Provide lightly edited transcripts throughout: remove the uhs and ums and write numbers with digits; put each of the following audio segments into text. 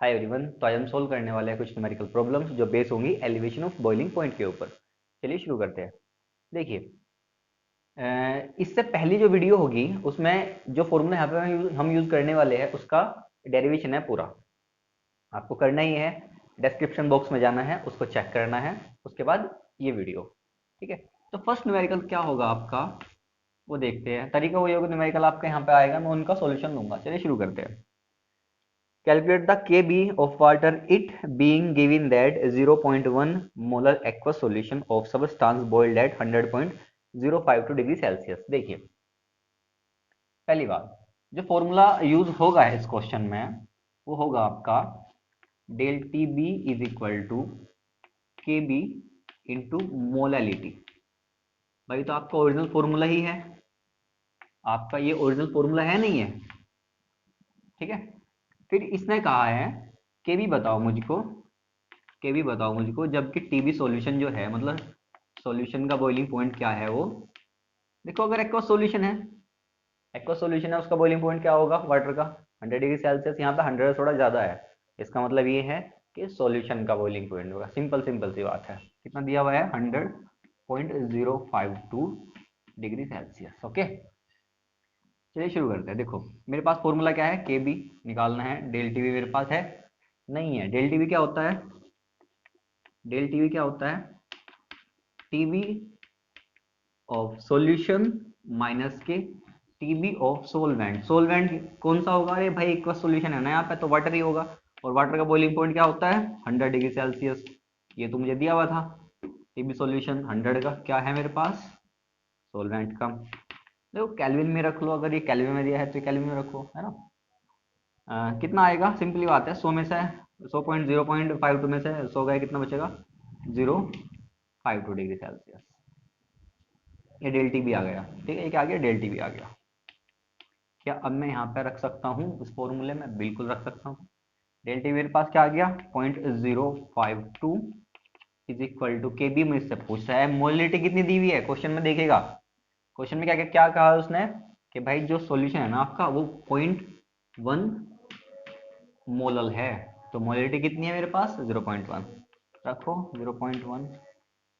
Hi everyone, तो आज हम सोल्व करने वाले हैं कुछ न्यूमेरिकल प्रॉब्लम्स जो बेस होंगी एलिवेशन ऑफ बॉइलिंग पॉइंट के ऊपर। चलिए शुरू करते हैं। देखिए, इससे पहली जो वीडियो होगी उसमें जो फॉर्मूला यहाँ पे हम यूज करने वाले हैं उसका डेरिवेशन है पूरा। आपको करना ही है, डिस्क्रिप्शन बॉक्स में जाना है, उसको चेक करना है, उसके बाद ये वीडियो। ठीक है, तो फर्स्ट न्यूमेरिकल क्या होगा आपका वो देखते हैं। तरीका वही होगा, न्यूमेरिकल आपका यहाँ पे आएगा, मैं उनका सोल्यूशन दूंगा। चलिए शुरू करते हैं। Calculate the Kb of water, it being given that 0.1 molar aqueous solution of substance boiled at 100.052 degree Celsius. देखिए, पहली बात, जो फॉर्मूला यूज होगा इस क्वेश्चन में वो होगा आपका del T B is equal to K B into molality. भाई तो आपका ओरिजिनल फॉर्मूला ही है, आपका ये ओरिजिनल फॉर्मूला है नहीं है। ठीक है, फिर इसने कहा है के बी बताओ मुझको, के भी बताओ मुझको, जबकि टीबी सॉल्यूशन जो है, मतलब सॉल्यूशन का बॉइलिंग पॉइंट क्या है वो देखो। अगर एक्वा सॉल्यूशन है, एक्वा सॉल्यूशन है, उसका बॉइलिंग पॉइंट क्या होगा वाटर का 100 डिग्री सेल्सियस। यहाँ पे 100 थोड़ा ज़्यादा है, इसका मतलब ये है कि सॉल्यूशन का बॉइलिंग पॉइंट होगा। सिंपल सिंपल सी बात है। कितना दिया हुआ है 100.052 डिग्री सेल्सियस। ओके, चलिए शुरू करते हैं। देखो मेरे पास फॉर्मूला क्या है, के बी निकालना है। डेल टी बी मेरे पास है नहीं है। डेल टी बी क्या होता है, डेल टी बी क्या होता है, टीबी ऑफ सॉल्यूशन माइनस के टीबी ऑफ सोलवेंट। सोलवेंट कौन सा होगा, अरे भाई एक्वस सॉल्यूशन है ना यहाँ पे, तो वाटर ही होगा। और वाटर का बॉइलिंग पॉइंट क्या होता है 100 डिग्री सेल्सियस। ये तो मुझे दिया हुआ था। टीबी सॉल्यूशन 100 का क्या है मेरे पास, सोलवेंट का। देखो कैल्विन में रख लो, अगर ये कैल्विन में दिया है तो कैल्विन में रखो, है ना। कितना आएगा, सिंपली बात है, 100 में से 100.052 में से 100 गए, कितना बचेगा 052 डिग्री सेल्सियस। ये डेल टी भी आ गया। ठीक है, ये क्या आ गया, डेल टी भी आ गया। क्या अब मैं यहाँ पे रख सकता हूँ इस फॉर्मूले में, बिल्कुल रख सकता हूँ। डेल टी मेरे पास क्या आ गया 0.052 is equal to K B. मुझसे पूछ रहा है मोलिटी कितनी दी हुई है, क्वेश्चन में देखेगा। क्वेश्चन में क्या क्या क्या कहा उसने कि भाई जो सॉल्यूशन है ना आपका वो 0.1 मोलल है, तो मोलिटी कितनी है मेरे पास 0.1 रखो। 0.1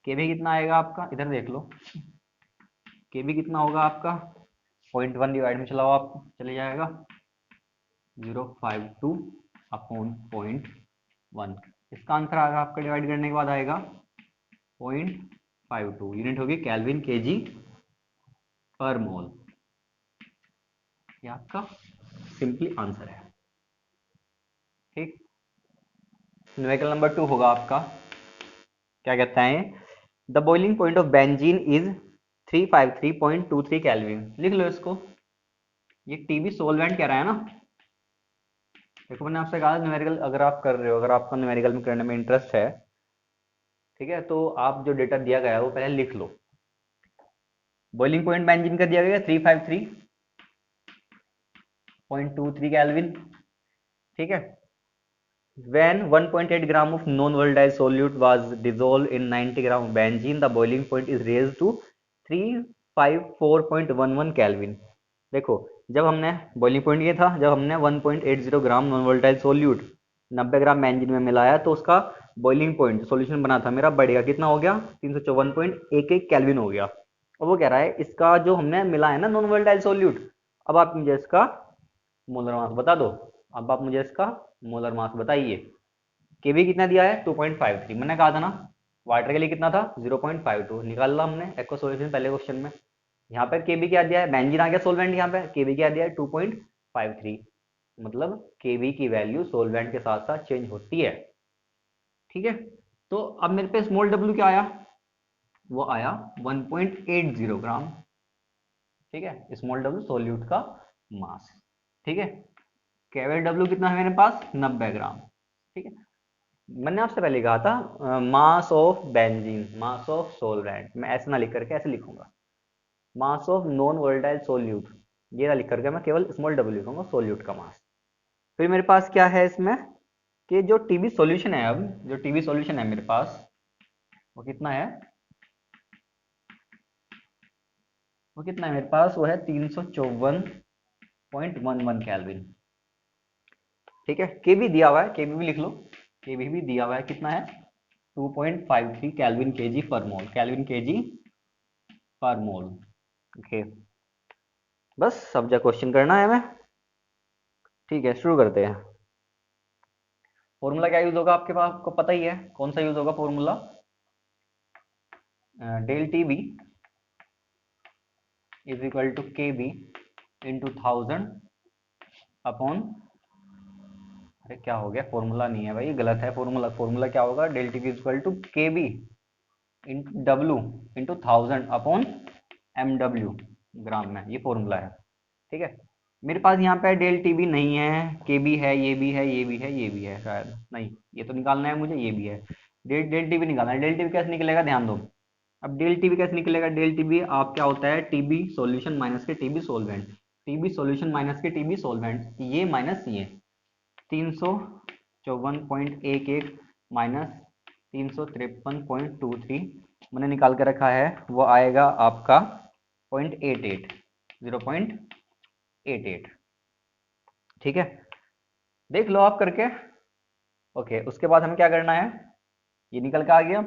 के बी कितना आएगा आपका, इधर देख लो, के बी कितना होगा आपका 0.1 डिवाइड में चलाओ, आपको चले जाएगा 052 अपॉन 0.1। इसका आंसर आएगा आपका, डिवाइड करने के बाद आएगा 0.52। यूनिट होगी केल्विन केजी पर मोल। ये आपका सिंपली आंसर है। ठीक, न्यूमेरिकल नंबर 2 होगा आपका, क्या कहता है, the boiling point of benzene is 353.23 kelvin. लिख लो इसको, ये टीबी सोलवेंट कह रहा है ना। देखो मैंने आपसे कहा न्यूमेरिकल अगर आप कर रहे हो, अगर आपका न्यूमेरिकल में करने में इंटरेस्ट है, ठीक है, तो आप जो डेटा दिया गया है वो पहले लिख लो। बॉइलिंग पॉइंट बेंजीन का दिया गया 353.23 केल्विन। ठीक है, when 1.8 gram of non-volatile solute was dissolved in 90 gram of benzene, the boiling point is raised to 354.11 kelvin. देखो जब हमने बॉइलिंग पॉइंट ये था जब हमने 1.80 ग्राम non volatile solute 90 gram benzene में मिलाया, तो उसका बॉइलिंग पॉइंट सॉल्यूशन बना था मेरा बढ़ गया, कितना हो गया 354.11 केल्विन हो गया। और वो कह रहा है इसका जो हमने मिला है ना नॉन वोलेटाइल सोल्यूट, अब आप मुझे इसका मोलर मास बता दो। अब आप मुझे इसका मोलर मास बताइए। के भी कितना दिया है 2.53, मैंने कहा था ना वाटर के लिए कितना था 0.52 निकाला हमने एक्वा सॉल्यूशन पहले क्वेश्चन में। यहाँ पर के बी क्या दिया है, बेंजीन आ गया सोलवेंट, यहाँ पे के बी क्या दिया है 2.53, मतलब के बी की वैल्यू सोलवेंट के साथ साथ चेंज होती है। ठीक है, तो अब मेरे पे स्मॉल डब्ल्यू क्या आया, वो आया 1.80 ग्राम। ठीक है, स्मॉल डब्ल्यू सोल्यूट का मास। ठीक है, कैपिटल डब्ल्यू कितना है मेरे पास 90 ग्राम। ठीक है, मैंने आपसे पहले कहा था mass of benzene, mass of solvent, मैं ऐसे ना लिख करके ऐसे लिखूंगा, mass of non volatile solute, ये ना लिख करके मैं केवल स्मॉल डब्ल्यू लिखूंगा, सोल्यूट का मास। फिर मेरे पास क्या है इसमें कि जो टीबी सॉल्यूशन है, अब जो टीबी सॉल्यूशन है मेरे पास वो कितना है, वो कितना है मेरे पास, वो है 354.11 केल्विन। ठीक है, के भी दिया हुआ है, के भी लिख लो, के भी दिया हुआ है, कितना है 2.53 केल्विन केजी पर मोल, केल्विन केजी पर मोल। ओके, बस सब जगह क्वेश्चन करना है हमें। ठीक है, शुरू करते हैं। फॉर्मूला क्या यूज होगा आपके पास, आपको पता ही है कौन सा यूज होगा formula, del T B is equal to K B into 1000 upon, अरे क्या हो गया, फॉर्मूला नहीं है भाई, गलत है फॉर्मूला। फॉर्मूला क्या होगा, del T B equal to K B into W into 1000 upon M W gram में, ये फॉर्मूला है। ठीक है, मेरे पास यहाँ पे डेल टी बी नहीं है, के बी है, ये भी है, ये भी है, ये भी है, शायद नहीं, ये तो निकालना है मुझे, ये भी है। डेल टी बी निकालना है। डेल टी बी कैसे निकलेगा, ध्यान दो। अब डेल टी बी कैसे निकलेगा, डेल टी बी आप क्या होता है, टी बी सोल्यूशन माइनस के T B solvent, T B solution minus के टी बी सोलवेंट, ये माइनस ये 354.11 माइनस 353.23 मैंने निकाल के रखा है, वो आएगा आपका 0.88, 0.88। ठीक है, देख लो आप करके। ओके, उसके बाद हमें क्या करना है, ये निकल के आ गया,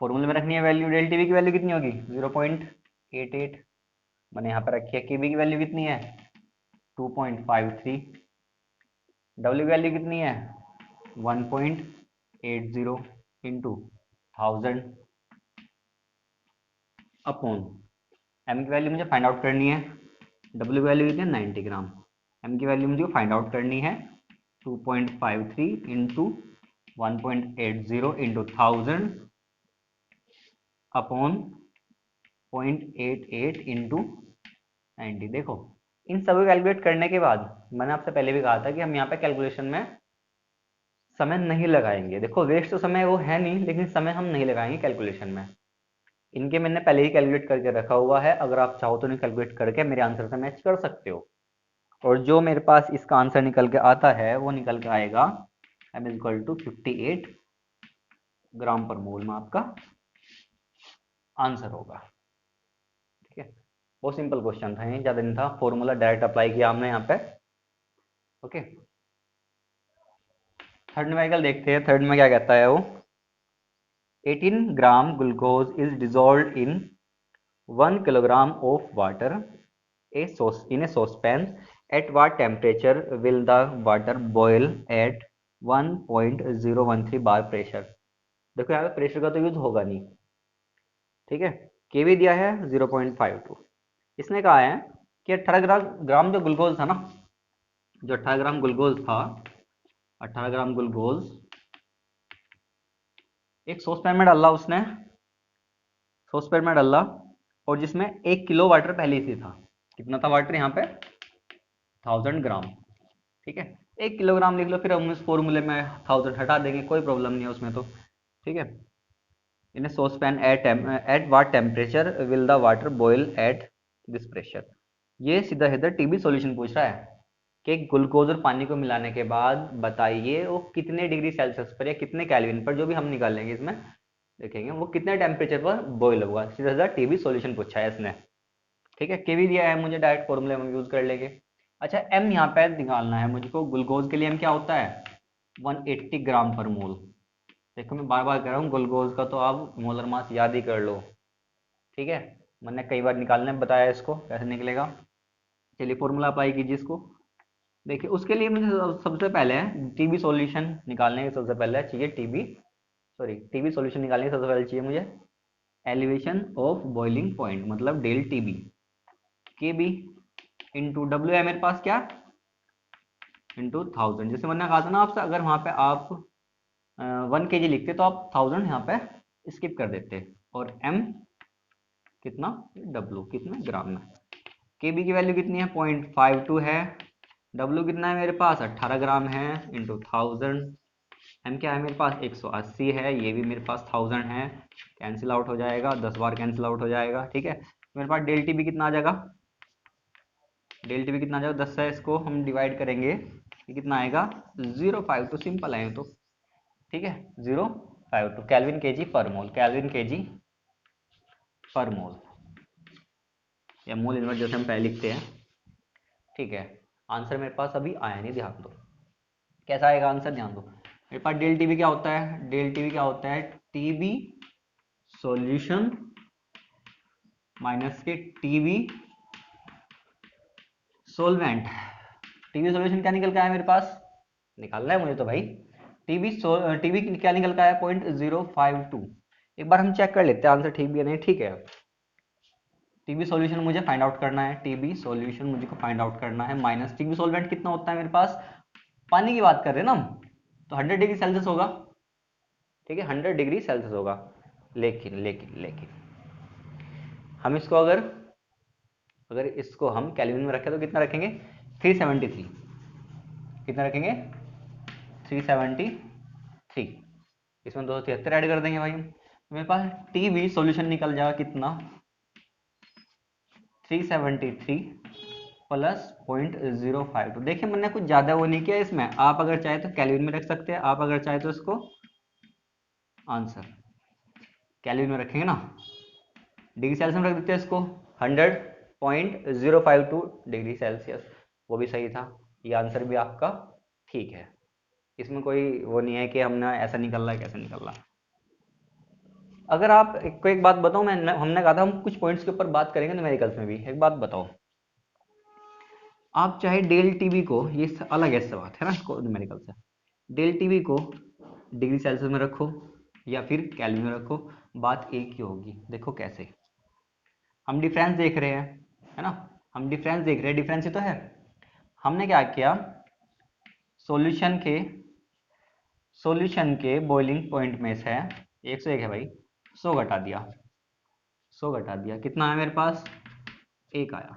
फॉर्मूले में रखनी है वैल्यू, डेल टी बी की वैल्यू कितनी होगी 0.88, मैंने यहाँ पर रखी है, के बी की वैल्यू कितनी है 2.53, डब्ल्यू की वैल्यू कितनी है 1.80 इंटू 1000 अपॉन, एम की वैल्यू मुझे फाइंड आउट करनी है, डब्ल्यू की वैल्यू कितनी है 90 ग्राम, एम की वैल्यू मुझे फाइंड आउट करनी है 2.53 इंटू 1.80 इंटू 1000 अपॉन 0.88 इंटू 90। देखो, इन सभी कैलकुलेट करने के बाद मैंने आपसे पहले भी कहा था कि हम यहाँ पे कैलकुलेशन में समय नहीं लगाएंगे। देखो, वेस्ट तो समय वो है नहीं, लेकिन समय हम नहीं लगाएंगे कैलकुलेशन में। इनके मैंने पहले ही कैलकुलेट करके रखा हुआ है, अगर आप चाहो तो नहीं कैलकुलेट करके मेरे आंसर से मैच कर सकते हो। और जो मेरे पास इसका आंसर निकल के आता है वो निकल के आएगा m equal to 58 gram per मोल में आपका आंसर होगा। ठीक है, बहुत सिंपल क्वेश्चन था, ये ज़्यादा नहीं था, फॉर्मूला डायरेक्ट अप्लाई किया हमने यहाँ पे। ओके, थर्ड न्यूमेरिकल देखते हैं, थर्ड में क्या कहता है वो, 18 gram glucose is dissolve in 1 kilogram of water in a saucepan, at what temperature will the water boil at 1.013 bar pressure. देखो यहाँ पे प्रेशर का तो यूज होगा नहीं। ठीक है, के भी दिया है 0.52, इसने कहा है कि 18 ग्राम जो ग्लूकोज था ना, जो 18 ग्राम ग्लूकोज था, 18 ग्राम ग्लूकोज एक सॉस पैन में डाला उसने, सॉस पैन में डाला, और जिसमें 1 किलो वाटर पहले से था। कितना था वाटर यहाँ पे 1000 ग्राम। ठीक है, 1 किलोग्राम लिख लो, फिर हम इस फॉर्मूले में 1000 हटा देंगे, कोई प्रॉब्लम नहीं है उसमें तो। ठीक है, in saucepan at what temperature will the water boil at this pressure. ये सीधा सीधा टीबी सॉल्यूशन पूछ रहा है कि ग्लूकोज और पानी को मिलाने के बाद बताइए वो कितने डिग्री सेल्सियस पर या कितने केल्विन पर, जो भी हम निकालेंगे इसमें देखेंगे वो कितने टेम्परेचर पर बॉयल होगा। सीधा सीधा टीबी सॉल्यूशन पूछा है इसने। ठीक है, के भी दिया है, मुझे डायरेक्ट फॉर्मूले हम यूज कर लेंगे। अच्छा, एम यहाँ पे निकालना है मुझको, ग्लूकोज के लिए एम क्या होता है 180 ग्राम पर मोल। देखो मैं बार बार कह रहा हूँ, ग्लूकोज का तो आप मोलर मास याद ही कर लो। ठीक है, मैंने कई बार निकालने में बताया इसको कैसे निकलेगा। चलिए फॉर्मूला अप्लाई कीजिए इसको। देखिए, उसके लिए मुझे सबसे पहले टीबी सॉल्यूशन निकालने के सबसे पहले चाहिए टीबी सॉल्यूशन निकालने के सबसे पहले चाहिए मुझे एलिवेशन ऑफ बॉइलिंग पॉइंट, मतलब डेल टीबी, के बी इंटू डब्ल्यू है मेरे पास क्या इंटू 1000। जैसे मैंने कहा था ना आपसे, अगर वहाँ पे आप 1 kg लिखते तो आप 1000 यहाँ पे स्किप कर देते, और m कितना w कितना ग्राम में, के बी की वैल्यू कितनी है 0.52 है, w कितना है मेरे पास 18 ग्राम है इंटू 1000, m क्या है मेरे पास 180 है, ये भी मेरे पास 1000 है, कैंसिल आउट हो जाएगा, 10 बार कैंसिल आउट हो जाएगा। ठीक है, मेरे पास डेल टी बी कितना आ जाएगा, डेल टी बी कितना आ जाएगा 10 है, इसको हम डिवाइड करेंगे, ये कितना आएगा 0.52, सिंपल है तो। ठीक है, 0.52 केल्विन केजी पर मोल, केल्विन केजी पर मोल, या मोल इनवर्स जैसे हम पहले लिखते हैं। ठीक है, आंसर मेरे पास अभी आया नहीं, ध्यान दो। कैसा आएगा आंसर, ध्यान दो। मेरे पास डेल टीबी क्या होता है, डेल टीबी क्या होता है, टीबी सॉल्यूशन माइनस के टीबी सोलवेंट। टीबी सॉल्यूशन क्या निकल के आया मेरे पास, निकालना है मुझे तो भाई। टीबी क्या निकल के आया, 0.052। एक बार हम चेक कर लेते हैं आंसर ठीक भी है नहीं, ठीक है। टीबी सॉल्यूशन मुझे फाइंड आउट करना है, टीबी सॉल्यूशन मुझे को फाइंड आउट करना है, माइनस टीबी सॉल्वेंट कितना होता है मेरे पास, पानी की बात कर रहे हैं ना हम, तो 100 डिग्री सेल्सियस होगा, ठीक है, 100 डिग्री सेल्सियस होगा। लेकिन लेकिन लेकिन हम इसको अगर इसको हम केल्विन में रखें तो कितना रखेंगे, 373। कितना रखेंगे, 373। इसमें 273 ऐड कर देंगे भाई हम, मेरे पास टीबी सॉल्यूशन निकल जाएगा कितना, 373 प्लस 0.052। देखिए मैंने कुछ ज़्यादा वो नहीं किया इसमें, आप अगर चाहे तो कैलविन में रख सकते हैं, आप अगर चाहे तो इसको आंसर कैलविन में रखेंगे ना, डिग्री सेल्सियस में रख देते हैं इसको, 100.052 डिग्री सेल्सियस, वो भी सही था। ये आंसर भी आपका ठीक है, इसमें कोई वो नहीं है कि हमने ऐसा निकल रहा है कैसे निकल रहा। अगर आप को एक बात बताऊं, हमने कहा था हम कुछ पॉइंट्स के ऊपर बात करेंगे न्यूमेरिकल्स में भी, एक बात बताओ, आप चाहे डेल टीबी को, ये अलग है इससे बात है ना, इसको न्यूमेरिकल से, डेल टीबी को डिग्री सेल्सियस में रखो या फिर केल्विन में रखो, बात एक ही होगी। देखो कैसे, हम डिफरेंस देख रहे हैं, है ना, हम डिफरेंस देख रहे हैं, डिफरेंस ही तो है। हमने क्या किया, सॉल्यूशन के बॉइलिंग पॉइंट में से 101 है भाई, 100 घटा दिया, 100 घटा दिया, कितना है मेरे पास, 1 आया,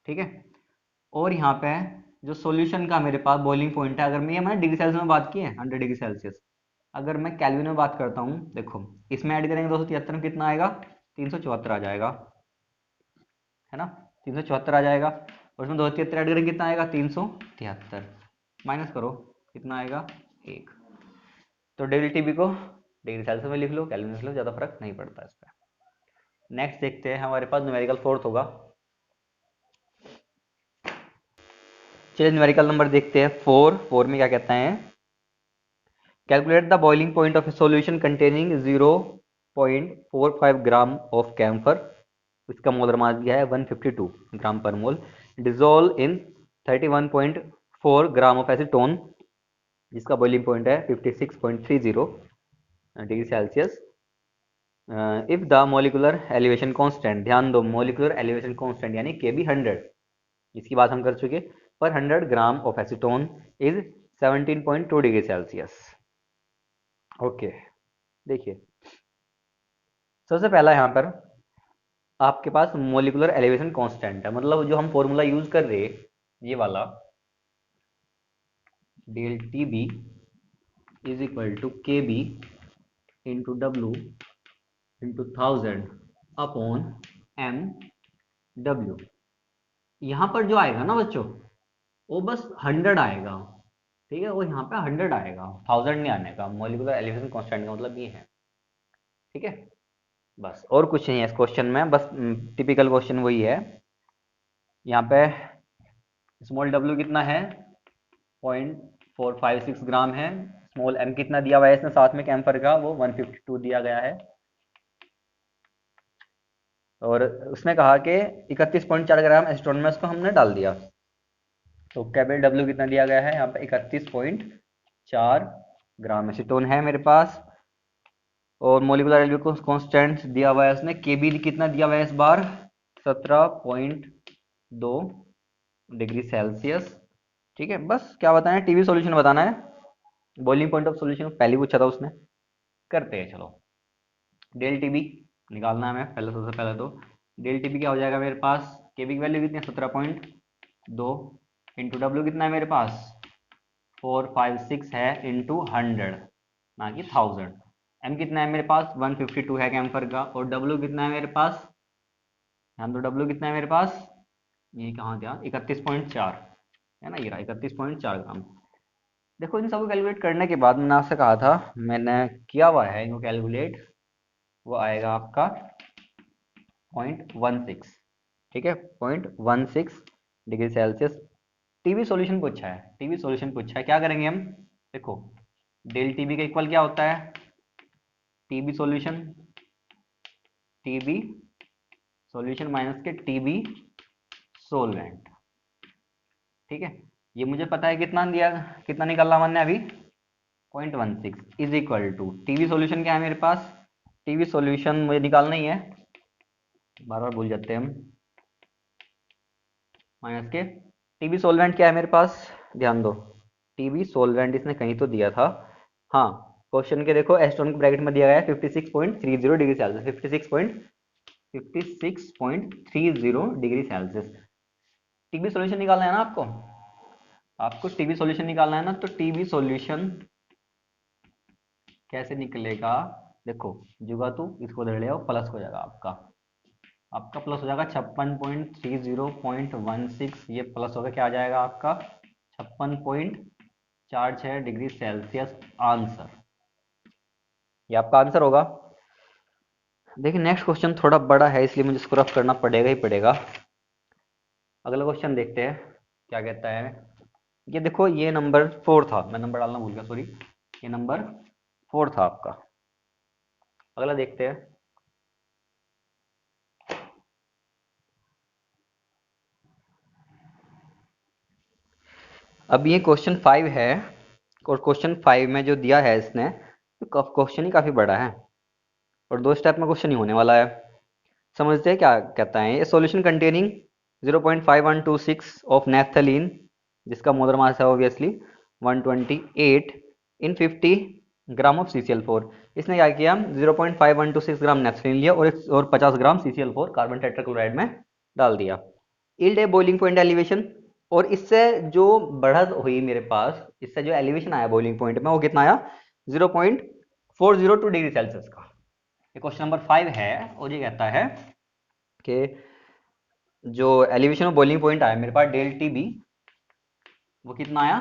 ठीक है। और यहाँ पे जो सॉल्यूशन का मेरे पास बॉइलिंग पॉइंट है, अगर मैंने डिग्री सेल्सियस में बात की है 100 डिग्री सेल्सियस, अगर मैं केल्विन में बात करता हूँ, देखो इसमें ऐड करेंगे 273 में कितना आएगा, 374 आ जाएगा, है ना, 374 आ जाएगा। और इसमें 273 ऐड करेंगे कितना आएगा, 373, माइनस करो कितना आएगा, 1। तो डेल टीबी को डिग्री सेल्सियस में लिख लो, केल्विन में लिख लो, ज़्यादा फर्क नहीं पड़ता इस पर। नेक्स्ट देखते हैं, हमारे पास न्यूमेरिकल फोर्थ होगा। चलिए न्यूमेरिकल नंबर देखते हैं, 4 में क्या कहता है, calculate the boiling point of a solution containing 0.45 gram of camphor, इसका मोलर मास दिया है 152 gram per mole, dissolve in 31.4 gram of acetone, जिसका बॉइलिंग पॉइंट है 56.30 degree Celsius, if the molecular elevation constant, ध्यान दो मोलिकुलर एलिवेशन कांस्टेंट यानी Kb 100, इसकी बात हम कर चुके, पर 100 ग्राम of acetone is 17.2 degree Celsius. Okay, देखिए सबसे पहला यहाँ पर आपके पास मोलिकुलर एलिवेशन कांस्टेंट है, मतलब जो हम फॉर्मूला यूज कर रहे हैं ये वाला, del T B is equal to K B into W into 1000 upon M W. यहाँ पर जो आएगा ना बच्चों, वो बस 100 आएगा, ठीक है, वो यहाँ पे 100 आएगा, 1000 नहीं आने का, मोलिकुलर एलिवेशन कांस्टेंट का मतलब ये है, ठीक है, बस और कुछ नहीं है इस क्वेश्चन में, बस टिपिकल क्वेश्चन वही है। यहाँ पे स्मॉल डब्ल्यू कितना है, 0.456 ग्राम है, स्मॉल एम कितना दिया हुआ है इसमें साथ में कैम्फर का, वो 152 दिया गया है, और उसने कहा कि 31.4 ग्राम एसीटोन में उसको हमने डाल दिया, तो कैपिटल डब्ल्यू कितना दिया गया है यहाँ पे 31.4 ग्राम एसीटोन है मेरे पास, और मोलिकुलर एलिवेशन कांस्टेंट दिया हुआ है उसने, केबी कितना दिया हुआ है इस बार 17.2 डिग्री सेल्सियस, ठीक है। बस क्या बताना है, टीबी सॉल्यूशन बताना है, बॉइलिंग पॉइंट ऑफ सॉल्यूशन पहले पूछा था उसने, करते हैं चलो। डेल टीबी निकालना है हमें पहले, सबसे पहले तो डेल टीबी क्या हो जाएगा मेरे पास, केबी की वैल्यू कितनी है 17.2 इंटू डब्ल्यू कितना है मेरे पास 456 है इंटू 100 ना कि 1000, एम कितना है मेरे पास 152 है कैम्फर का, और डब्ल्यू कितना है मेरे पास, ध्यान दो डब्ल्यू कितना है मेरे पास, ये कहाँ गया 31.4 है ना, ये रहा 31.4 ग्राम। देखो इन सबको कैलकुलेट करने के बाद मैंने आपसे कहा था, मैंने किया हुआ है इनको कैलकुलेट, वो आएगा आपका 0.16, ठीक है, 0.16 डिग्री सेल्सियस टीबी सॉल्यूशन पूछा है, टीबी सॉल्यूशन पूछा है, क्या करेंगे हम? देखो डेल टीबी का इक्वल क्या होता है? TB solution, TB solution minus के टीबी सोलवेंट। ठीक है, ये मुझे पता है कितना दिया, कितना निकाला मैंने अभी 0.16 is equal to TB solution क्या है मेरे पास? टीबी सॉल्यूशन मुझे निकालना ही है, बार बार भूल जाते हैं हम, माइनस के टीबी सोलवेंट क्या है मेरे पास? ध्यान दो, टीबी सोलवेंट इसने कहीं तो दिया था, हाँ क्वेश्चन के देखो एस्टोन के ब्रैकेट में दिया गया है 56.30 degree Celsius, 56.30 degree Celsius. TB solution निकालना है ना आपको, आपको टीबी सॉल्यूशन निकालना है ना, तो टीबी सॉल्यूशन कैसे निकलेगा? देखो जुगा तू इसको उधर ले आओ, प्लस हो जाएगा आपका, आपका प्लस हो जाएगा 56.30.16, ये प्लस होकर क्या आ जाएगा आपका 56.46 डिग्री सेल्सियस आंसर, ये आपका आंसर होगा। देखिए नेक्स्ट क्वेश्चन थोड़ा बड़ा है इसलिए मुझे इसको रफ करना पड़ेगा ही पड़ेगा। अगला क्वेश्चन देखते हैं क्या कहता है। ये देखो ये नंबर 4 था, मैं नंबर डालना भूल गया सॉरी, ये नंबर 4 था आपका। अगला देखते हैं। अब ये क्वेश्चन 5 है, और क्वेश्चन 5 में जो दिया है इसने, तो क्वेश्चन ही काफ़ी बड़ा है और 2 स्टेप में क्वेश्चन ही होने वाला है। समझते हैं क्या कहता है। ये सॉल्यूशन कंटेनिंग 0.5126 ऑफ नेफ्थलीन, जिसका मोलर मास है obviously 128 in 50 gram of CCl4। इसने क्या किया 0.5126 ग्राम नेफ्थलीन लिया और 50 ग्राम CCl4 कार्बन टेट्राक्लोराइड में डाल दिया। इल्ड ए बॉइलिंग पॉइंट एलिवेशन, और इससे जो बढ़त हुई मेरे पास, इससे जो एलिवेशन आया बॉइलिंग पॉइंट में वो कितना आया 0.402 डिग्री सेल्सियस का। ये क्वेश्चन नंबर 5 है और ये कहता है कि जो एलिवेशन ऑफ बॉइलिंग पॉइंट आया मेरे पास डेल टी बी, वो कितना आया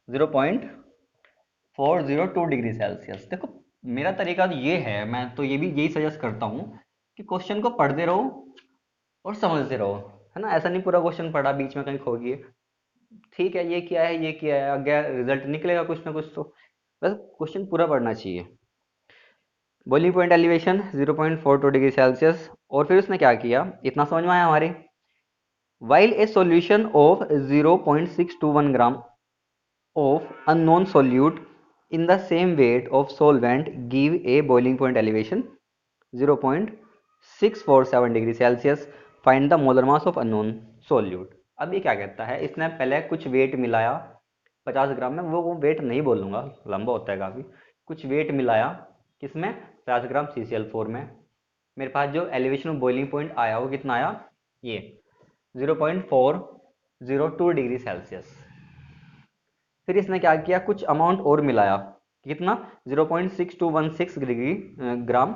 0.402 डिग्री सेल्सियस। देखो मेरा तरीका ये है, मैं तो ये भी यही सजेस्ट करता हूँ कि क्वेश्चन को पढ़ते रहो और समझते रहो, है ना। ऐसा नहीं पूरा क्वेश्चन पढ़ा बीच में कहीं खो गए, ठीक है ये क्या है ये क्या है, आगे रिजल्ट निकलेगा कुछ ना कुछ, तो बस क्वेश्चन पूरा पढ़ना चाहिए। Boiling point elevation 0.42 degree Celsius, और फिर उसने क्या किया, इतना समझ में आया हमारे। While a solution of 0.621 gram of unknown solute in the same weight of solvent give a boiling point elevation 0.647 degree Celsius, find the molar mass of unknown solute. अब ये क्या कहता है, इसने पहले कुछ वेट मिलाया 50 ग्राम में, वो वेट नहीं बोलूँगा लंबा होता है काफ़ी, कुछ वेट मिलाया किसमें 50 ग्राम CCl4 में। मेरे पास जो एलिवेशन ऑफ बॉइलिंग पॉइंट आया वो कितना आया, ये 0.402 डिग्री सेल्सियस। फिर इसने क्या किया, कुछ अमाउंट और मिलाया, कितना 0.6216 डिग्री ग्राम,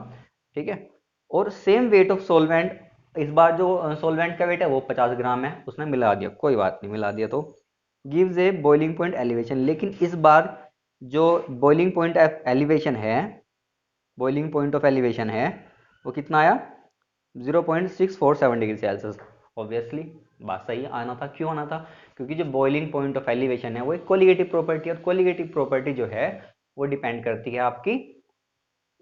ठीक है। और सेम वेट ऑफ सोलवेंट, इस बार जो सोलवेंट का वेट है वो 50 ग्राम है, उसने मिला दिया, कोई बात नहीं मिला दिया तो गिव्स ए बॉइलिंग पॉइंट एलिवेशन। लेकिन इस बार जो बॉइलिंग पॉइंट एलिवेशन है, बॉइलिंग पॉइंट ऑफ एलिवेशन है वो कितना आया 0.647 डिग्री सेल्सियस। ऑब्वियसली बात सही आना था, क्यों आना था, क्योंकि जो बॉइलिंग पॉइंट ऑफ एलिवेशन है वो एक कोलिगेटिव प्रॉपर्टी, और कोलिगेटिव प्रॉपर्टी जो है वो डिपेंड करती है आपकी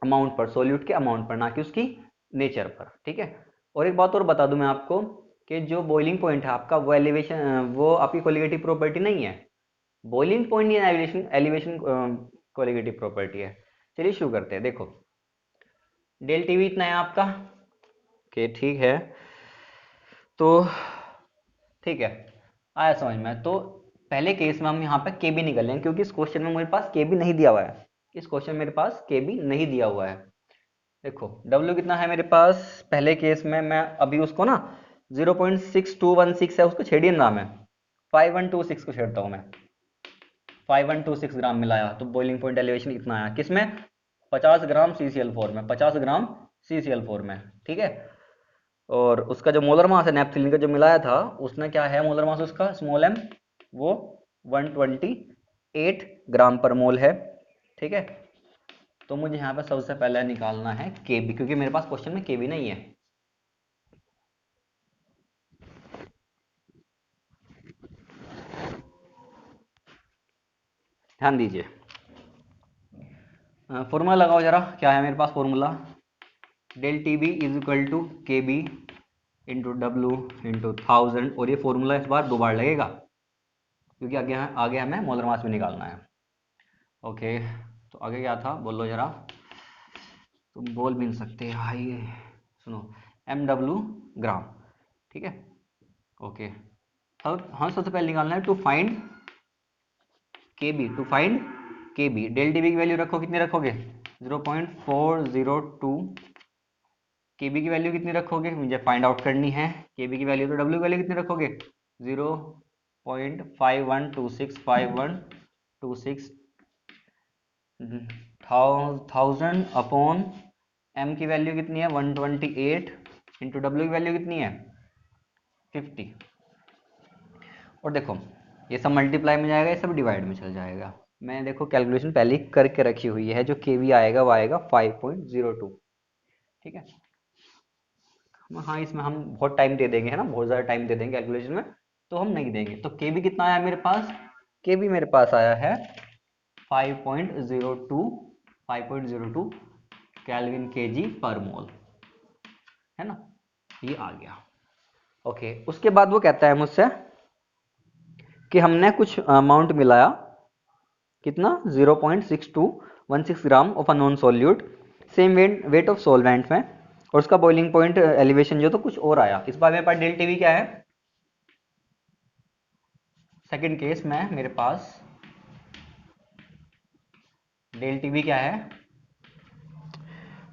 अमाउंट पर, सोल्यूट के अमाउंट पर, ना कि उसकी नेचर पर, ठीक है। और एक बात और बता दूं मैं आपको कि जो बॉइलिंग पॉइंट है आपका वो एलिवेशन, वो आपकी कोलिगेटिव प्रॉपर्टी नहीं है, बॉइलिंग पॉइंट या एलिवेशन एलिवेशन कोलिगेटिव प्रॉपर्टी है। चलिए शुरू करते हैं। देखो डेल टीवी इतना है आपका, ओके ठीक है, तो ठीक है आया समझ में। तो पहले केस में हम यहाँ पे के बी निकल लेंगे, क्योंकि इस क्वेश्चन में मेरे पास के बी नहीं दिया हुआ है, इस क्वेश्चन में मेरे पास के बी नहीं दिया हुआ है। देखो डब्ल्यू कितना है मेरे पास, पहले केस में मैं अभी उसको ना 0.6216 है उसको छेड़िए ना, मैं 5126 को छेड़ता हूँ मैं, 5126 ग्राम मिलाया तो बॉइलिंग पॉइंट एलिवेशन इतना आया, किसमें 50 ग्राम CCl4 में, 50 ग्राम CCl4 में, ठीक है। और उसका जो मोलर मास है नेपथलीन का जो मिलाया था, उसने क्या है मोलर मास उसका स्मॉल m, वो 128 ग्राम पर मोल है, ठीक है। तो मुझे यहाँ पे सबसे पहले निकालना है Kb, क्योंकि मेरे पास क्वेश्चन में Kb नहीं है। ध्यान दीजिए, फॉर्मूला लगाओ जरा, क्या है मेरे पास formula, del T B is equal to K B into W into 1000, और ये फॉर्मूला इस बार 2 बार लगेगा क्योंकि आगे आगे हमें मोलर मास में निकालना है। ओके, तो आगे क्या था बोलो जरा, तुम बोल भी नहीं सकते भाई, सुनो, एम डब्ल्यू ग्राम, ठीक है। ओके, और हाँ सबसे पहले निकालना है टू फाइंड के बी, टू फाइंड के बी, डेल टी बी की वैल्यू रखो, कितनी रखोगे 0.402, के बी की वैल्यू कितनी रखोगे, मुझे फाइंड आउट करनी है के बी की वैल्यू, तो डब्ल्यू की वैल्यू कितनी रखोगे 0.51265126 1000 अपॉन एम की वैल्यू कितनी है 128 इंटू डब्ल्यू की वैल्यू कितनी है 50, और देखो ये सब मल्टीप्लाई में जाएगा, ये सब डिवाइड में चल जाएगा। मैं देखो कैलकुलेशन पहले ही करके रखी हुई है, जो के वी आएगा वो आएगा 5.02, ठीक है। हाँ इसमें हम बहुत टाइम दे देंगे, है ना, बहुत ज़्यादा टाइम दे देंगे कैलकुलेशन में, तो हम नहीं देंगे। तो के वी कितना आया मेरे पास, के वी मेरे पास आया है 5.02 केल्विन केजी पर मोल, है ना, ये आ गया। ओके, उसके बाद वो कहता है मुझसे कि हमने कुछ अमाउंट मिलाया, कितना 0.6216 gram of a non solute, same weight of solvent में, और उसका बॉइलिंग पॉइंट एलिवेशन जो तो कुछ और आया। इस बार मेरे पास डेल टीवी क्या है, सेकंड केस में मेरे पास डेल टीवी क्या है,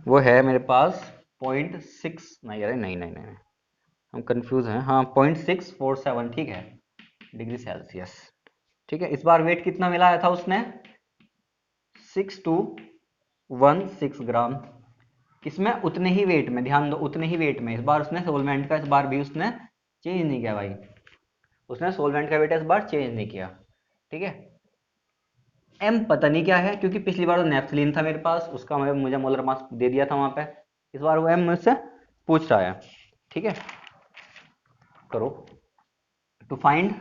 वो है मेरे पास 0.6, नहीं अरे नहीं नहीं नहीं, हम कंफ्यूज हैं, हाँ 0.647, ठीक है, डिग्री सेल्सियस, ठीक है। इस बार वेट कितना मिलाया था उसने 6216 ग्राम, इसमें उतने ही वेट में, ध्यान दो उतने ही वेट में, इस बार उसने सोलवेंट का इस बार भी उसने चेंज नहीं किया भाई, उसने सोलवेंट का वेट इस बार चेंज नहीं किया, ठीक है। एम पता नहीं क्या है, क्योंकि पिछली बार तो नेफ्थलीन था मेरे पास, उसका मुझे मोलर मास दे दिया था वहां पे, इस बार वो एम मुझसे पूछ रहा है, ठीक है। करो, to find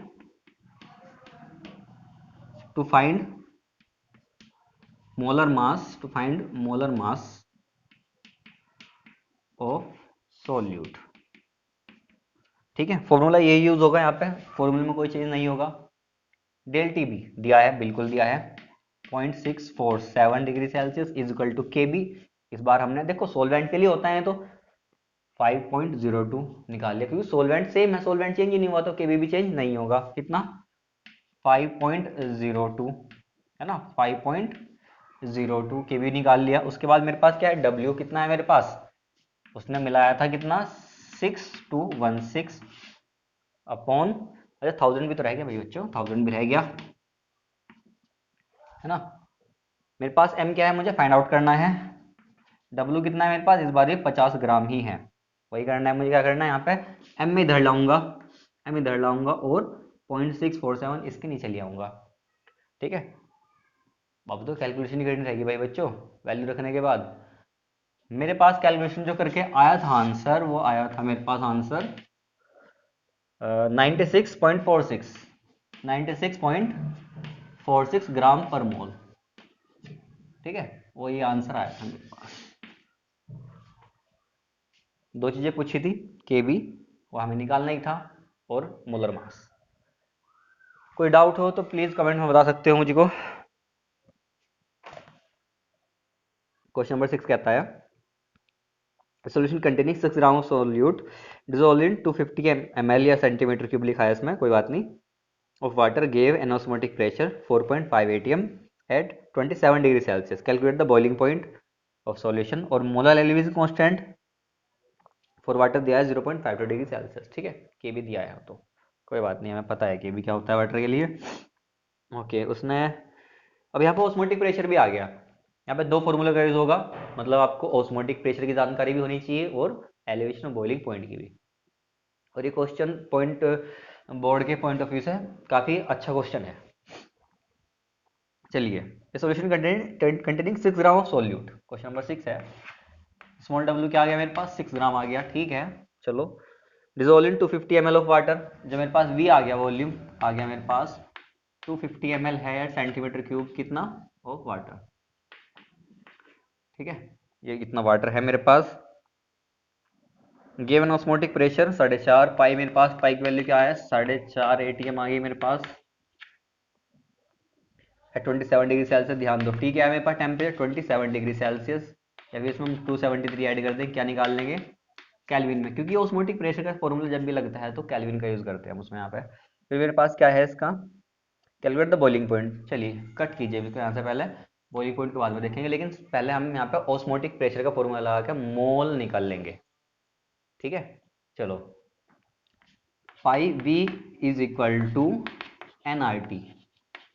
molar mass, to find molar mass of solute, ठीक है। फॉर्मूला यही यूज होगा यहाँ पे, फॉर्मूले में कोई चेंज नहीं होगा। डेल टी बी दिया है, बिल्कुल दिया है 0.647 degree Celsius is equal to K B, इस बार हमने देखो सोलवेंट के लिए होता है तो 5.02 निकाल लिया, क्योंकि सोलवेंट सेम है, सोलवेंट चेंज ही नहीं हुआ तो के बी भी चेंज नहीं होगा, कितना 5.02, है ना, 5.02 के बी निकाल लिया। उसके बाद मेरे पास क्या है, डब्ल्यू कितना है मेरे पास, उसने मिलाया था कितना 6216 अपॉन, अरे 1000 भी तो रह गया भाई बच्चों, 1000 भी रह गया, है ना। मेरे पास m क्या है, मुझे फाइंड आउट करना है, w कितना है मेरे पास, इस बार ये 50 ग्राम ही है, वही करना है मुझे, क्या करना है यहाँ पे m में इधर लाऊंगा, m इधर लाऊंगा और 0.647 इसके नीचे ले आऊंगा, ठीक है। अब तो कैलकुलेशन ही करनी रहेगी भाई बच्चों, वैल्यू रखने के बाद मेरे पास कैलकुलेशन जो करके आया था आंसर, वो आया था मेरे पास आंसर 96.46 ग्राम पर मोल, ठीक है, वो ये आंसर आया था मेरे पास। दो चीजें पूछी थी, के बी वो हमें निकालना ही था, और मोलर मास। कोई डाउट हो तो प्लीज कमेंट में बता सकते हो मुझको। क्वेश्चन नंबर 6 कहता है solution containing 6 gram of solute dissolve in 250 ml या सेंटीमीटर क्यूब लिखा है इसमें, कोई बात नहीं, of water gave an osmotic pressure 4.5 atm at 27 degree Celsius. Calculate the boiling point of solution, और molar elevation constant for water दिया है 0.52 डिग्री सेल्सियस, ठीक है। के भी दिया है तो कोई बात नहीं, हमें पता है के भी क्या होता है वाटर के लिए। ओके, उसने अब यहाँ पे ऑस्मोटिक प्रेशर भी आ गया, यहाँ पे 2 फॉर्मूला का यूज होगा, मतलब आपको ऑस्मोटिक प्रेशर की जानकारी भी होनी चाहिए और एलिवेशन ऑफ बॉइलिंग पॉइंट की भी। और ये क्वेश्चन पॉइंट बोर्ड के पॉइंट ऑफ व्यू से काफी अच्छा क्वेश्चन है। चलिए, solution containing 6 gram of solute, question number 6 है, स्मॉल डब्ल्यू क्या आ गया मेरे पास 6 ग्राम आ गया, ठीक है। चलो, dissolve in 250 ml of water, जो मेरे पास वी आ गया, वॉल्यूम आ गया मेरे पास 250 ml है या सेंटीमीटर क्यूब कितना ऑफ वाटर। ठीक है, ये कितना वाटर है मेरे पास। गिवन ऑस्मोटिक प्रेशर 4.5 पाई, मेरे पास पाई की वैल्यू क्या है 4.5 ATM आ गई मेरे पास है 27 डिग्री सेल्सियस। ध्यान दो ठीक है मेरे पास टेम्परेचर 27 डिग्री सेल्सियस, या फिर इसमें हम 273 ऐड कर दें, क्या निकाल लेंगे केल्विन में, क्योंकि ऑस्मोटिक प्रेशर का फॉर्मूला जब भी लगता है तो केल्विन का यूज करते हैं हम उसमें। यहाँ पे फिर मेरे पास क्या है इसका कैलकुलेट द बॉइलिंग पॉइंट। चलिए कट कीजिए इसको यहाँ से, पहले बॉइलिंग पॉइंट के बाद में देखेंगे, लेकिन पहले हम यहाँ पे ऑस्मोटिक प्रेशर का फॉर्मूला लगा के मोल निकाल लेंगे। ठीक है चलो, phi V is equal to N R T,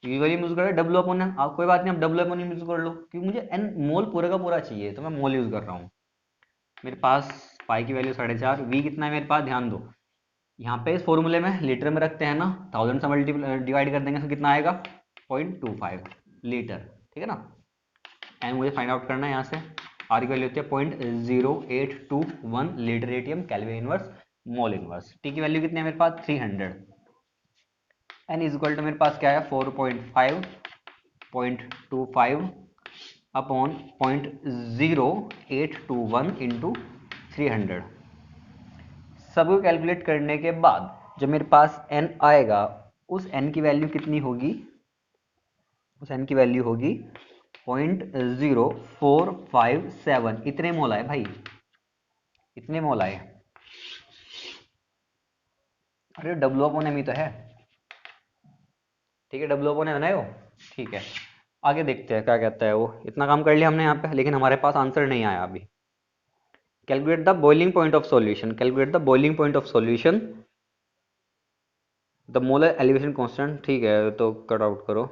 usually use कर डब्ल्यू अपॉन एन, आप कोई बात नहीं, आप डब्ल्यू अपॉन यूज कर लो, क्योंकि मुझे एन मोल पूरे का पूरा चाहिए तो मैं मोल यूज कर रहा हूँ। मेरे पास पाई की वैल्यू 4.5, वी कितना है मेरे पास, ध्यान दो यहाँ पे इस फॉर्मूले में लीटर में रखते हैं ना, 1000 से मल्टीप्लाई डिवाइड कर देंगे तो कितना आएगा 0.25 लीटर। ठीक है ना, एन मुझे फाइंड आउट करना है यहाँ से, आर की वैल्यू होती है 0.0821 litre ATM kelvin inverse mole inverse. T की वैल्यू कितनी है मेरे पास 300, एन इज इक्वल टू मेरे पास क्या है 4.5 अपॉन 0.0821 इंटू 300। सबको कैलकुलेट करने के बाद जो मेरे पास n आएगा उस n की वैल्यू कितनी होगी, उस n की वैल्यू होगी 0.0457, इतने मोल आए भाई, इतने मोल आए। अरे डब्ल्यू अपॉन एम ही तो है, ठीक है डब्ल्यू अपॉन एम बनाए हो, ठीक है आगे देखते हैं क्या कहता है वो। इतना काम कर लिया हमने यहाँ पे, लेकिन हमारे पास आंसर नहीं आया अभी। Calculate the boiling point of solution, calculate the boiling point of solution, the molar elevation constant. ठीक है तो कट आउट करो,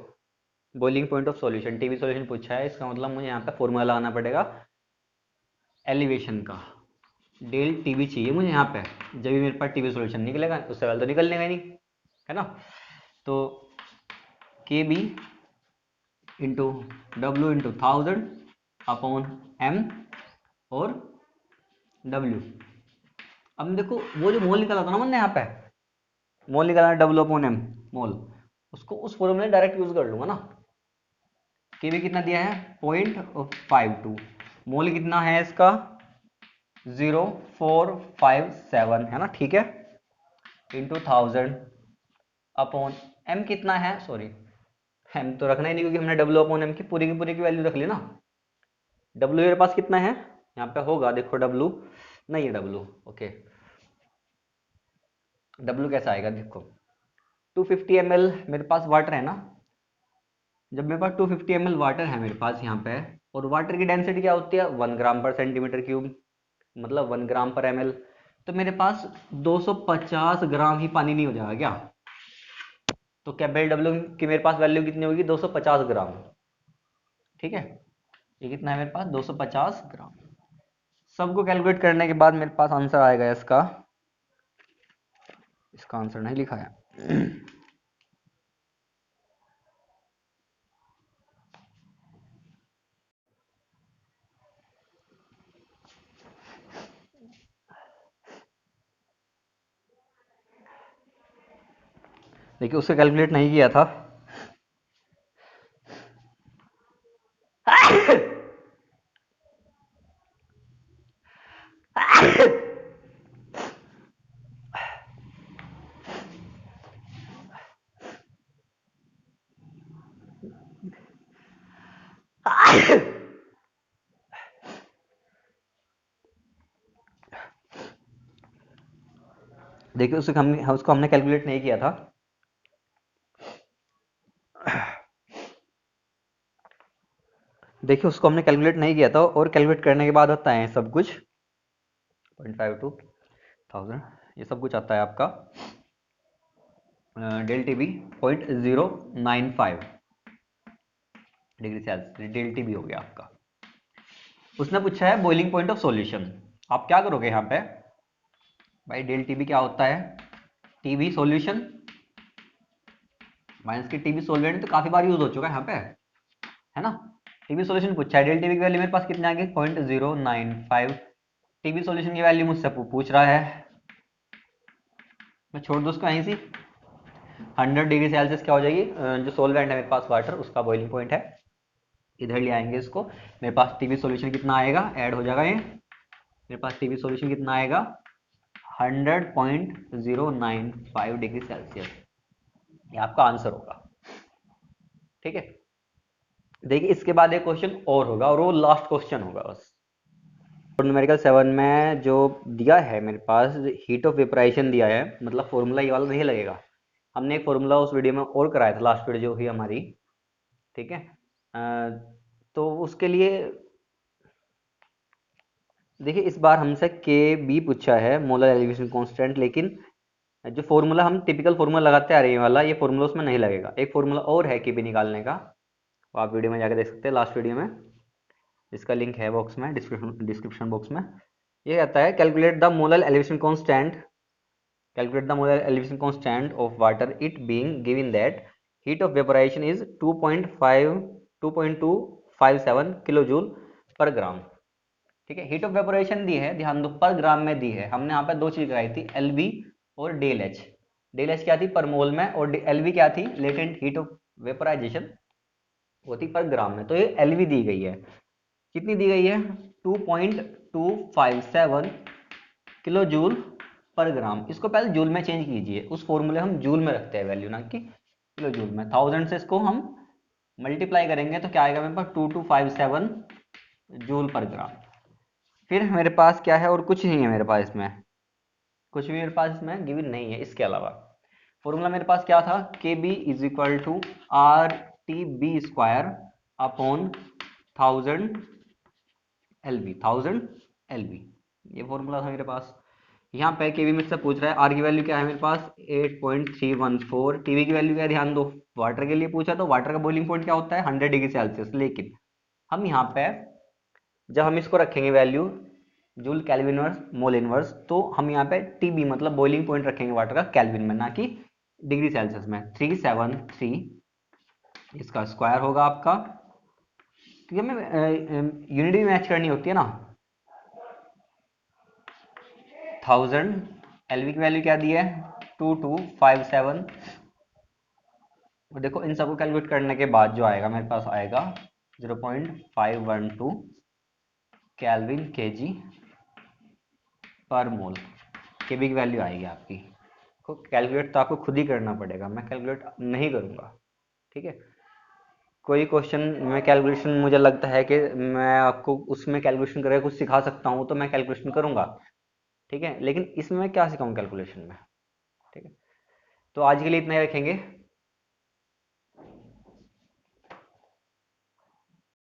boiling point of solution, TV solution पूछा है, इसका मतलब मुझे यहाँ पे फॉर्मूला लगाना पड़ेगा एलिवेशन का, डेल टीवी चाहिए मुझे यहाँ पे, जब भी मेरे पास टीवी सॉल्यूशन निकलेगा, उससे पहले तो निकलने का नहीं है ना। तो K B into W into 1000 upon M और डब्ल्यू। अब देखो वो जो मोल निकाला था ना मैंने यहाँ पे, मोल निकाला डब्ल्यू अपॉन एम मोल, उसको उस फॉर्मूले डायरेक्ट यूज कर लूंगा ना। के भी कितना दिया है 0.52, मोल कितना है इसका 0.457 है ना, ठीक है इंटू 1000 अपॉन एम कितना है, सॉरी एम तो रखना ही नहीं क्योंकि हमने डब्ल्यू अपॉन एम की पूरी की वैल्यू रख ली ना। डब्ल्यू मेरे पास कितना है यहाँ पे होगा, देखो डब्ल्यू नहीं है डब्ल्यू, ओके डब्ल्यू कैसा आएगा देखो 250 ml मेरे पास वाटर है ना, जब मेरे पास 250 ml वाटर है मेरे पास यहाँ पे, और वाटर की डेंसिटी क्या होती है 1 ग्राम पर सेंटीमीटर क्यूब, मतलब 1 ग्राम पर ml, तो मेरे पास 250 ग्राम ही पानी नहीं हो जाएगा क्या। तो कैपिटल डब्ल्यू की मेरे पास वैल्यू कितनी होगी 250 ग्राम। ठीक है ये कितना है मेरे पास 250 ग्राम। सबको कैलकुलेट करने के बाद मेरे पास आंसर आएगा इसका, इसका आंसर नहीं लिखा है देखिए उससे कैलकुलेट नहीं किया था देखिए उसको हमने कैलकुलेट नहीं किया था। देखिए उसको हमने कैलकुलेट नहीं किया था, और कैलकुलेट करने के बाद होता है सब कुछ 0.52 ये सब कुछ आता है आपका del T B 0.095 degree Celsius, del T B हो गया आपका। उसने पूछा है बॉइलिंग पॉइंट ऑफ सॉल्यूशन, आप क्या करोगे यहाँ पे भाई, डेल टी बी क्या होता है टीबी सॉल्यूशन माइनस की टीबी सॉल्वेंट, तो काफी बार यूज हो चुका है यहाँ पे है ना। टीबी सॉल्यूशन पूछा है, डेल टीबी की वैल्यू मेरे पास कितने आ गई 0.095, टीबी सॉल्यूशन की वैल्यू मुझसे पूछ रहा है, मैं छोड़ दूं उसको यहीं से, 100 डिग्री सेल्सियस क्या हो जाएगी, जो सोलवेंट है मेरे पास वाटर, उसका बॉइलिंग पॉइंट है। इधर ले आएंगे इसको, मेरे पास टीवी सॉल्यूशन कितना आएगा, ऐड हो जाएगा ये, मेरे पास टीवी सॉल्यूशन कितना आएगा 100.095 डिग्री सेल्सियस, ये आपका आंसर होगा। ठीक है, देखिए इसके बाद एक क्वेश्चन और होगा और वो लास्ट क्वेश्चन होगा बस। न्यूमेरिकल 7 में जो दिया है मेरे पास हीट ऑफ वेपराइजेशन दिया है, मतलब फॉर्मूला ये वाला नहीं लगेगा, हमने एक फॉर्मूला उस वीडियो में और कराया था, लास्ट वीडियो जो हुई हमारी। ठीक है, तो उसके लिए देखिए इस बार हमसे के बी पूछा है, मोलर एलिवेशन कांस्टेंट, लेकिन जो फॉर्मूला हम टिपिकल फॉर्मूला लगाते आ रहे हैं वाला, ये फॉर्मूला उसमें नहीं लगेगा। एक फॉर्मूला और है के बी निकालने का, वो आप वीडियो में जाकर देख सकते हैं, लास्ट वीडियो में, इसका लिंक है बॉक्स में, डिस्क्रिप्शन बॉक्स में। ये कहता है calculate the molar elevation constant, calculate the molar elevation constant of water, it being given that heat of vaporization is 2.257 kilojoule पर ग्राम। ठीक है, हीट ऑफ वेपोरेशन दी है, ध्यान दो पर ग्राम में दी है। हमने यहाँ पे दो चीज कराई थी, एलवी और डेल एच। डेल एच क्या थी पर मोल में, और एलवी क्या थी लेटेंट हीट ऑफ वेपोराइजेशन, वो थी पर ग्राम में। तो ये एलवी दी गई है, कितनी दी गई है 2.257 किलो जूल पर ग्राम। इसको पहले जूल में चेंज कीजिए, उस फॉर्मूले हम जूल में रखते हैं वैल्यू, ना कि किलो जूल में। 1000 से इसको हम मल्टीप्लाई करेंगे तो क्या आएगा मेरे पास 2257 जूल पर ग्राम। फिर मेरे पास क्या है, और कुछ नहीं है मेरे पास इसमें, कुछ भी मेरे पास इसमें गिवन नहीं है। इसके अलावा फॉर्मूला मेरे पास क्या था, K B is equal to R T B square upon 1000 L B, ये फॉर्मूला था मेरे पास। यहाँ पे केवी में से पूछ रहा है, आर की वैल्यू क्या है मेरे पास 8.314, टीवी की वैल्यू क्या है ध्यान दो, वाटर के लिए पूछा तो वाटर का बॉइलिंग पॉइंट क्या होता है 100 डिग्री सेल्सियस। लेकिन हम यहाँ पे जब हम इसको रखेंगे value joule kelvin inverse mole inverse, तो हम यहाँ पे टीबी मतलब बॉइलिंग पॉइंट रखेंगे वाटर का केल्विन में, ना कि डिग्री सेल्सियस में। 373 इसका स्क्वायर होगा आपका, क्योंकि हमें यूनिट भी मैच करनी होती है ना। 1000 एलवी की वैल्यू क्या दी है 2257, और देखो इन सबको कैलकुलेट करने के बाद जो आएगा मेरे पास आएगा 0.512 केल्विन केजी पर मोल, केबी की वैल्यू आएगी आपकी। को कैलकुलेट तो आपको खुद ही करना पड़ेगा, मैं कैलकुलेट नहीं करूँगा। ठीक है, कोई क्वेश्चन में कैलकुलेशन मुझे लगता है कि मैं आपको उसमें कैलकुलेशन करके कुछ सिखा सकता हूँ तो मैं कैलकुलेशन करूँगा। ठीक है, लेकिन इसमें मैं क्या सिखाऊँ कैलकुलेशन में। ठीक है, तो आज के लिए इतना ही रखेंगे।